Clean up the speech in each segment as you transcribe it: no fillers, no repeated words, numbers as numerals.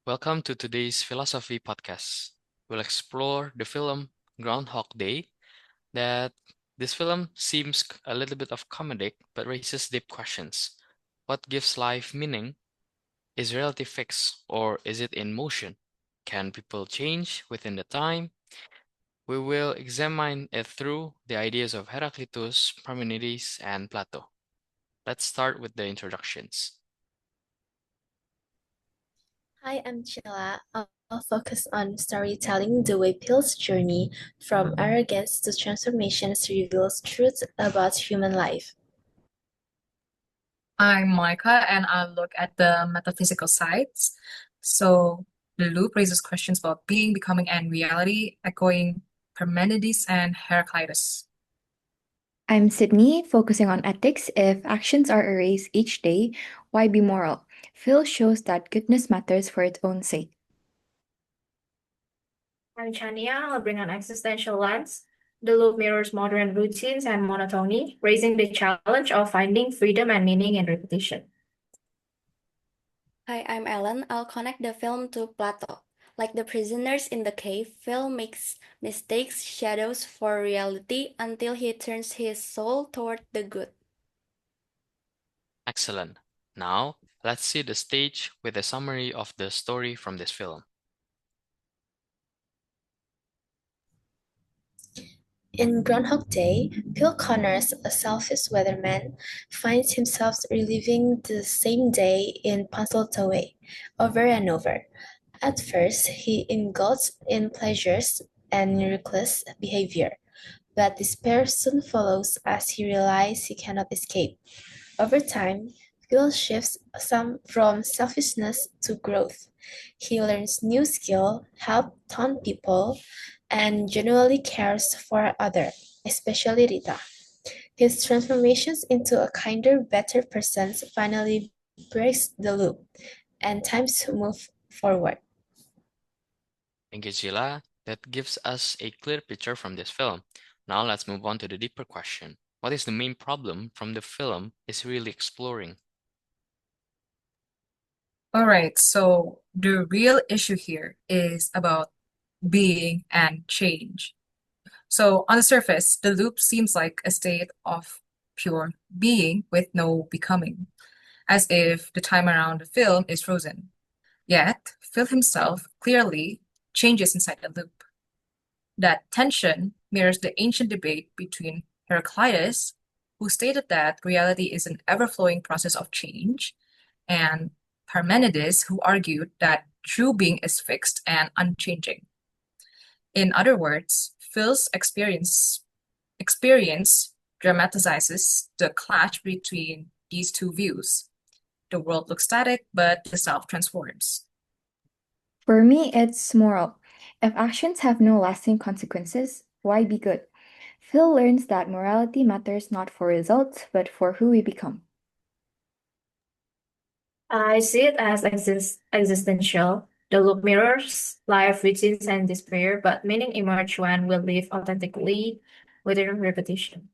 Welcome to today's philosophy podcast. We'll explore the film Groundhog Day. That this film seems a little bit of comedic, but raises deep questions. What gives life meaning? Is reality fixed, or is it in motion? Can people change within the time? We will examine it through the ideas of Heraclitus, Parmenides, and Plato. Let's start with the introductions. Hi, I'm Chilla. I'll focus on storytelling, the way Pill's journey from arrogance to transformations reveals truths about human life. I'm Monica, and I'll look at the metaphysical sides. So the loop raises questions about being, becoming, and reality, echoing Parmenides and Heraclitus. I'm Sydney, focusing on ethics. If actions are erased each day, why be moral? Phil shows that goodness matters for its own sake. I'm Chania. I'll bring an existential lens. The loop mirrors modern routines and monotony, raising the challenge of finding freedom and meaning in repetition. Hi, I'm Ellen. I'll connect the film to Plato. Like the prisoners in the cave, Phil makes mistakes shadows for reality until he turns his soul toward the good. Excellent. Now, let's see the stage with a summary of the story from this film. In Groundhog Day, Bill Connors, a selfish weatherman, finds himself reliving the same day in puzzled way, over and over. At first, he indulges in pleasures and reckless behavior, but despair soon follows as he realizes he cannot escape. Over time, Phil shifts from selfishness to growth. He learns new skill, helps taunt people, and genuinely cares for others, especially Rita. His transformations into a kinder, better person finally breaks the loop, and times move forward. Thank you, Sheila. That gives us a clear picture from this film. Now let's move on to the deeper question. What is the main problem from the film is really exploring? All right, so the real issue here is about being and change. So on the surface, the loop seems like a state of pure being with no becoming, as if the time around the film is frozen. Yet, Phil himself clearly changes inside the loop. That tension mirrors the ancient debate between Heraclitus, who stated that reality is an ever-flowing process of change, and Parmenides, who argued that true being is fixed and unchanging. In other words, Phil's experience dramatizes the clash between these two views. The world looks static, but the self transforms. For me, it's moral. If actions have no lasting consequences, why be good? Phil learns that morality matters not for results, but for who we become. I see it as existential. The loop mirrors life, routines, and despair, but meaning emerge when we live authentically within repetition.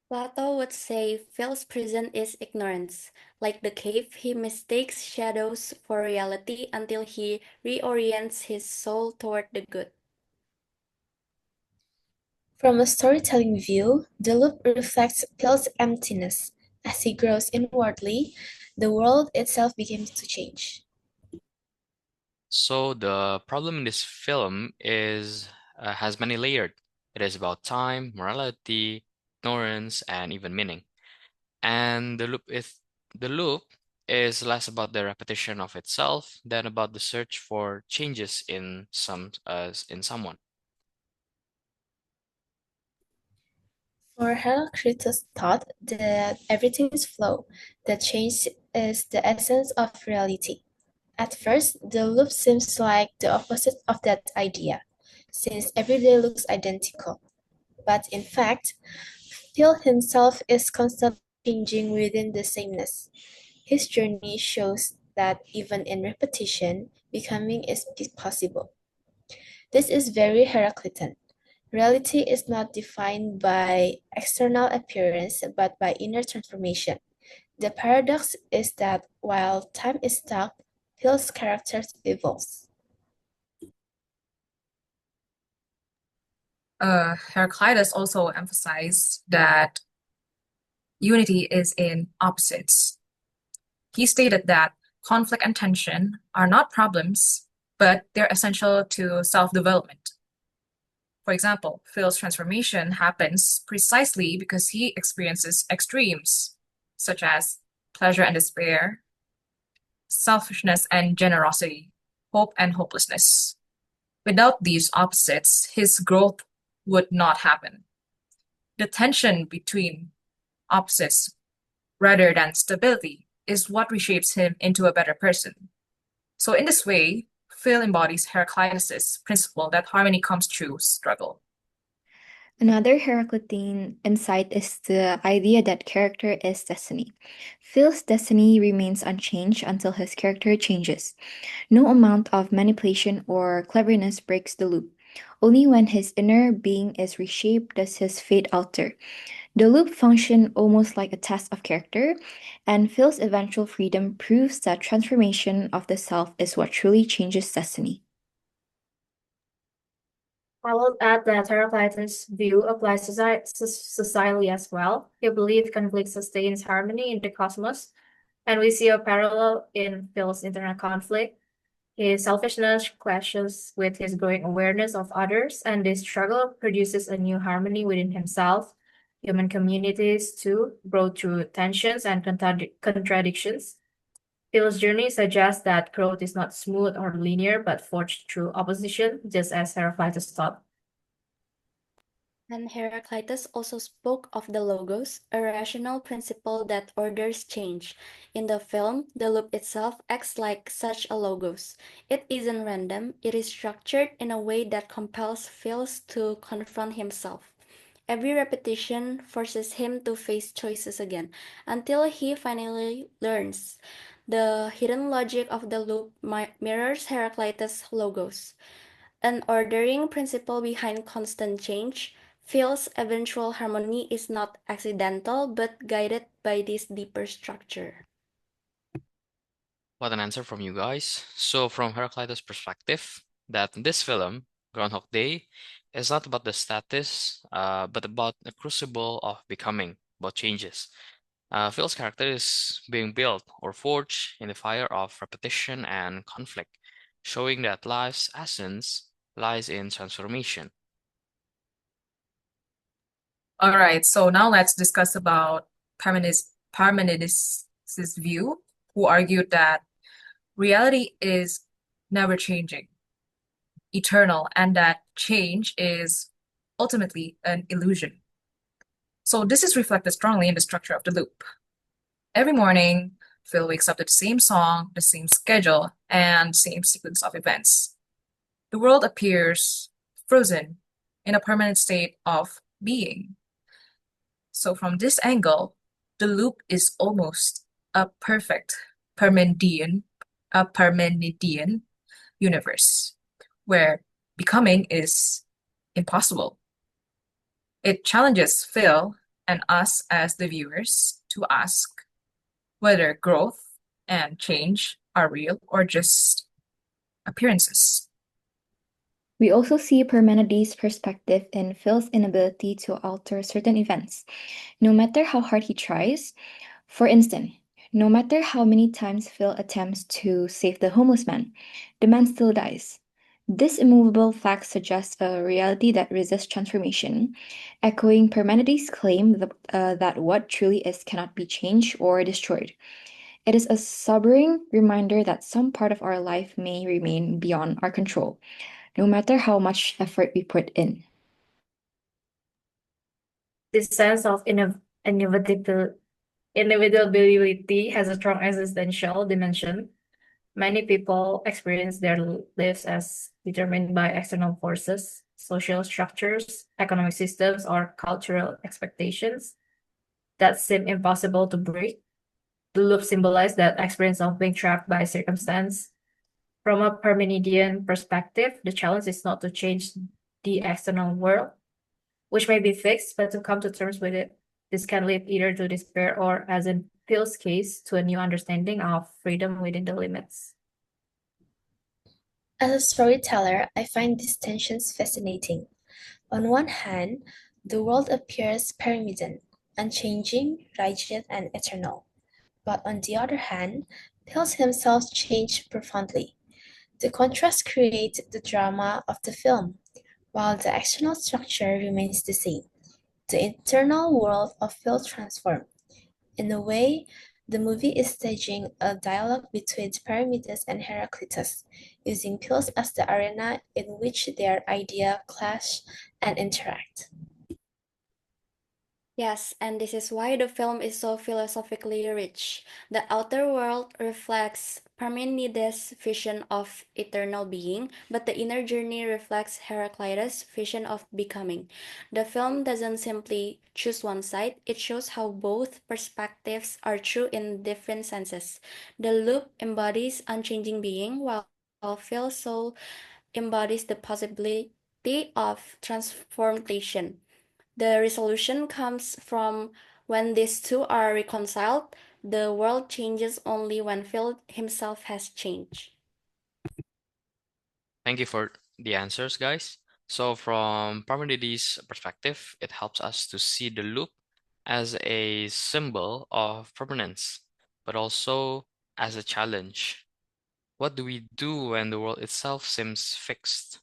Plato would say Phil's prison is ignorance. Like the cave, he mistakes shadows for reality until he reorients his soul toward the good. From a storytelling view, the loop reflects Phil's emptiness. As he grows inwardly, the world itself begins to change. So the problem in this film is has many layered. It is about time, morality, ignorance, and even meaning. And the loop is less about the repetition of itself than about the search for changes in someone. For Heraclitus thought that everything is flow, that change is the essence of reality. At first, the loop seems like the opposite of that idea, since every day looks identical. But in fact, Phil himself is constantly changing within the sameness. His journey shows that even in repetition, becoming is possible. This is very Heraclitean. Reality is not defined by external appearance but by inner transformation. The paradox is that while time is stuck, Phil's character evolves. Heraclitus also emphasized that unity is in opposites. He stated that conflict and tension are not problems, but they're essential to self-development. For example, Phil's transformation happens precisely because he experiences extremes, such as pleasure and despair, selfishness and generosity, hope and hopelessness. Without these opposites, his growth would not happen. The tension between opposites rather than stability is what reshapes him into a better person. So in this way, Phil embodies Heraclitus' principle that harmony comes through struggle. Another Heraclitean insight is the idea that character is destiny. Phil's destiny remains unchanged until his character changes. No amount of manipulation or cleverness breaks the loop. Only when his inner being is reshaped does his fate alter. The loop functions almost like a test of character, and Phil's eventual freedom proves that transformation of the self is what truly changes destiny. I will add that Heraclitus' view applies societally as well. He believed conflict sustains harmony in the cosmos, and we see a parallel in Phil's internal conflict. His selfishness clashes with his growing awareness of others, and this struggle produces a new harmony within himself. Human communities, too, grow through tensions and contradictions. Phil's journey suggests that growth is not smooth or linear, but forged through opposition, just as Heraclitus taught. And Heraclitus also spoke of the logos, a rational principle that orders change. In the film, the loop itself acts like such a logos. It isn't random, it is structured in a way that compels Phil to confront himself. Every repetition forces him to face choices again, until he finally learns. The hidden logic of the loop mirrors Heraclitus' logos, an ordering principle behind constant change. Phil's eventual harmony is not accidental but guided by this deeper structure. What an answer from you guys. So from Heraclitus' perspective, that this film, Groundhog Day, is not about the status, but about a crucible of becoming, about changes. Phil's character is being built or forged in the fire of repetition and conflict, showing that life's essence lies in transformation. All right, so now let's discuss about Parmenides' view, who argued that reality is never changing, eternal, and that change is ultimately an illusion. So this is reflected strongly in the structure of the loop. Every morning, Phil wakes up to the same song, the same schedule, and same sequence of events. The world appears frozen in a permanent state of being. So from this angle, the loop is almost a perfect Parmenidean universe, where becoming is impossible. It challenges Phil and us as the viewers to ask whether growth and change are real or just appearances. We also see Parmenides' perspective in Phil's inability to alter certain events, no matter how hard he tries. For instance, no matter how many times Phil attempts to save the homeless man, the man still dies. This immovable fact suggests a reality that resists transformation, echoing Parmenides' claim that what truly is cannot be changed or destroyed. It is a sobering reminder that some part of our life may remain beyond our control, no matter how much effort we put in. This sense of inevitability has a strong existential dimension. Many people experience their lives as determined by external forces, social structures, economic systems, or cultural expectations that seem impossible to break. The loop symbolizes that experience of being trapped by circumstance. From a Parmenidean perspective, the challenge is not to change the external world, which may be fixed, but to come to terms with it. This can lead either to despair or, as in Phil's case, to a new understanding of freedom within the limits. As a storyteller, I find these tensions fascinating. On one hand, the world appears pyramidal, unchanging, rigid, and eternal. But on the other hand, Pills himself changed profoundly. The contrast creates the drama of the film, while the external structure remains the same. The internal world of Phil transformed. In a way, the movie is staging a dialogue between Paramedes and Heraclitus, using Pills as the arena in which their ideas clash and interact. Yes, and this is why the film is so philosophically rich. The outer world reflects Parmenides' vision of eternal being, but the inner journey reflects Heraclitus' vision of becoming. The film doesn't simply choose one side, it shows how both perspectives are true in different senses. The loop embodies unchanging being, while Phil's soul embodies the possibility of transformation. The resolution comes from when these two are reconciled, the world changes only when Phil himself has changed. Thank you for the answers, guys. So, from Parmenides' perspective, it helps us to see the loop as a symbol of permanence, but also as a challenge. What do we do when the world itself seems fixed?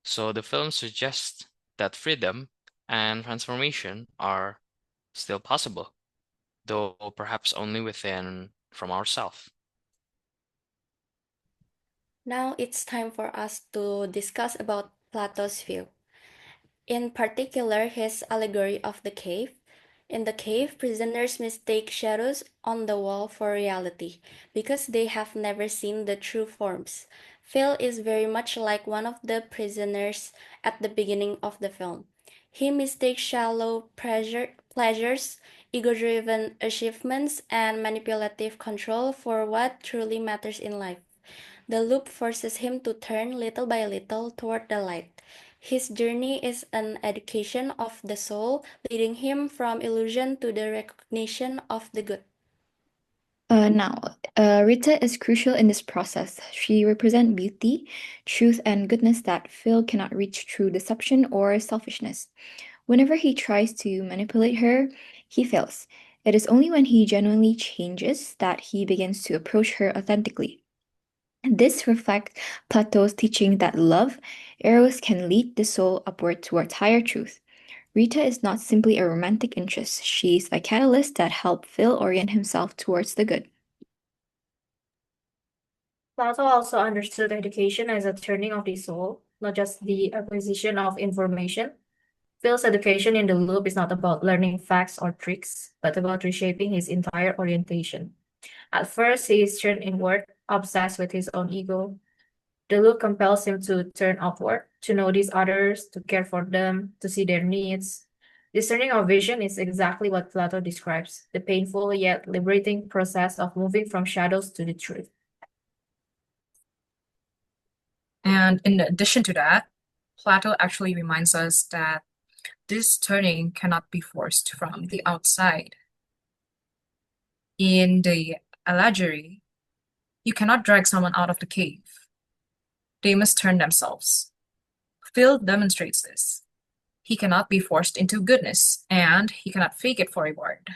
So, the film suggests that freedom and transformation are still possible, though perhaps only within from ourselves. Now it's time for us to discuss about Plato's view. In particular, his allegory of the cave. In the cave, prisoners mistake shadows on the wall for reality because they have never seen the true forms. Phil is very much like one of the prisoners at the beginning of the film. He mistakes shallow pleasures, ego driven achievements, and manipulative control for what truly matters in life. The loop forces him to turn little by little toward the light. His journey is an education of the soul, leading him from illusion to the recognition of the good. Rita is crucial in this process. She represents beauty, truth, and goodness that Phil cannot reach through deception or selfishness. Whenever he tries to manipulate her, he fails. It is only when he genuinely changes that he begins to approach her authentically. This reflects Plato's teaching that love, eros, can lead the soul upward towards higher truth. Rita is not simply a romantic interest, she's a catalyst that helps Phil orient himself towards the good. Plato also understood education as a turning of the soul, not just the acquisition of information. Phil's education in the loop is not about learning facts or tricks, but about reshaping his entire orientation. At first, he is turned inward, obsessed with his own ego. The loop compels him to turn outward, to notice others, to care for them, to see their needs. This turning of vision is exactly what Plato describes, the painful yet liberating process of moving from shadows to the truth. And in addition to that, Plato actually reminds us that this turning cannot be forced from the outside. In the allegory, you cannot drag someone out of the cave. They must turn themselves. Phil demonstrates this. He cannot be forced into goodness, and he cannot fake it for reward.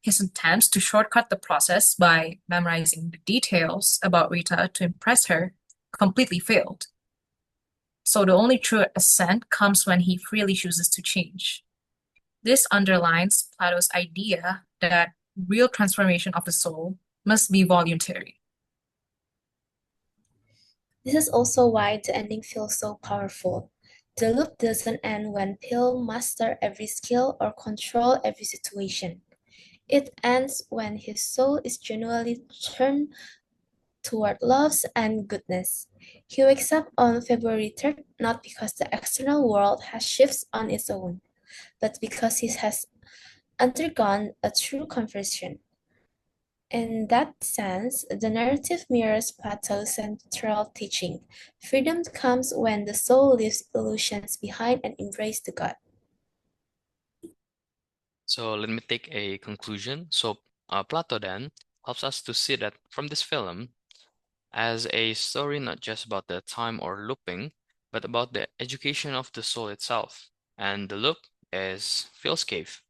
His attempts to shortcut the process by memorizing the details about Rita to impress her completely failed. So the only true ascent comes when he freely chooses to change. This underlines Plato's idea that real transformation of the soul must be voluntary. This is also why the ending feels so powerful. The loop doesn't end when Pil masters every skill or control every situation. It ends when his soul is genuinely turned toward love and goodness. He wakes up on February 3rd not because the external world has shifts on its own, but because he has undergone a true conversion. In that sense, the narrative mirrors Plato's central teaching. Freedom comes when the soul leaves illusions behind and embraces the God. So let me take a conclusion. So Plato then helps us to see that from this film, as a story not just about the time or looping, but about the education of the soul itself. And the loop is Phil's cave,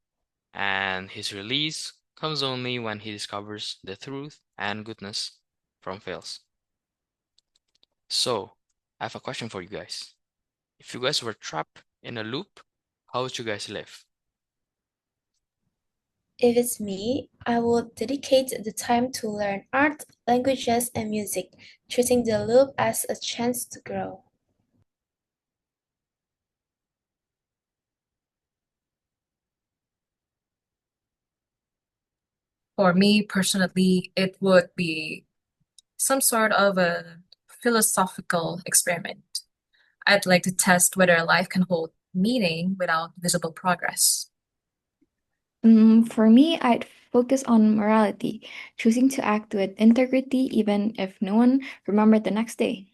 and his release comes only when he discovers the truth and goodness from Phil's. So, I have a question for you guys. If you guys were trapped in a loop, how would you guys live? If it's me, I would dedicate the time to learn art, languages, and music, treating the loop as a chance to grow. For me personally, it would be some sort of a philosophical experiment. I'd like to test whether life can hold meaning without visible progress. For me, I'd focus on morality, choosing to act with integrity even if no one remembered the next day.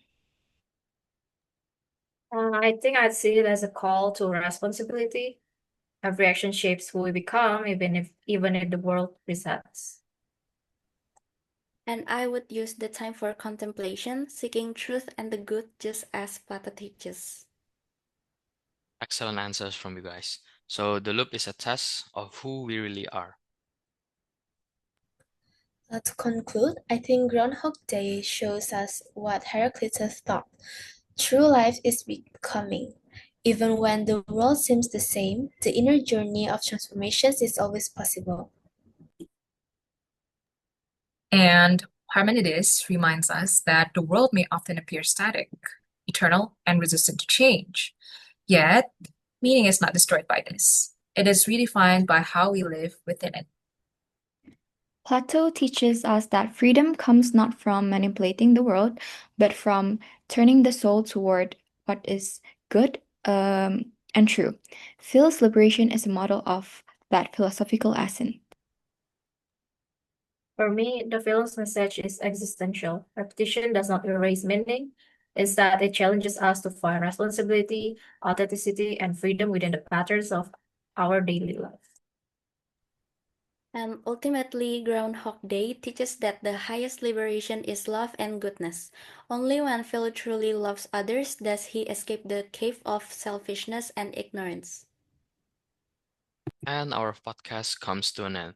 I think I'd see it as a call to responsibility. Every action shapes who we become, even if the world resets. And I would use the time for contemplation, seeking truth and the good just as Plato teaches. Excellent answers from you guys. So the loop is a test of who we really are. To conclude, I think Groundhog Day shows us what Heraclitus thought. True life is becoming. Even when the world seems the same, the inner journey of transformations is always possible. And Parmenides reminds us that the world may often appear static, eternal, and resistant to change. Yet, meaning is not destroyed by this. It is redefined by how we live within it. Plato teaches us that freedom comes not from manipulating the world, but from turning the soul toward what is good and true. Phil's liberation is a model of that philosophical ascent. For me, the film's message is existential. Repetition does not erase meaning. Instead, it challenges us to find responsibility, authenticity, and freedom within the patterns of our daily life. And ultimately, Groundhog Day teaches that the highest liberation is love and goodness. Only when Phil truly loves others does he escape the cave of selfishness and ignorance. And our podcast comes to an end.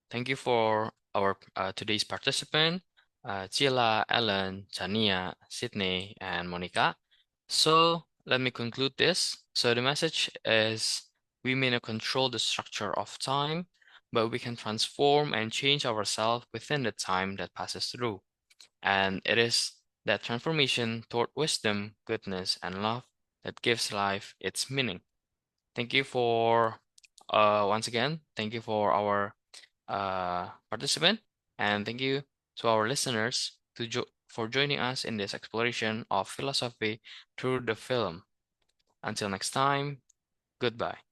Thank you for our today's participant, Chila, Ellen, Chania, Sydney, and Monica. So let me conclude this. So the message is we may not control the structure of time, but we can transform and change ourselves within the time that passes through. And it is that transformation toward wisdom, goodness, and love that gives life its meaning. Thank you for once again, thank you for our participant, and thank you to our listeners for joining us in this exploration of philosophy through the film. Until next time, goodbye.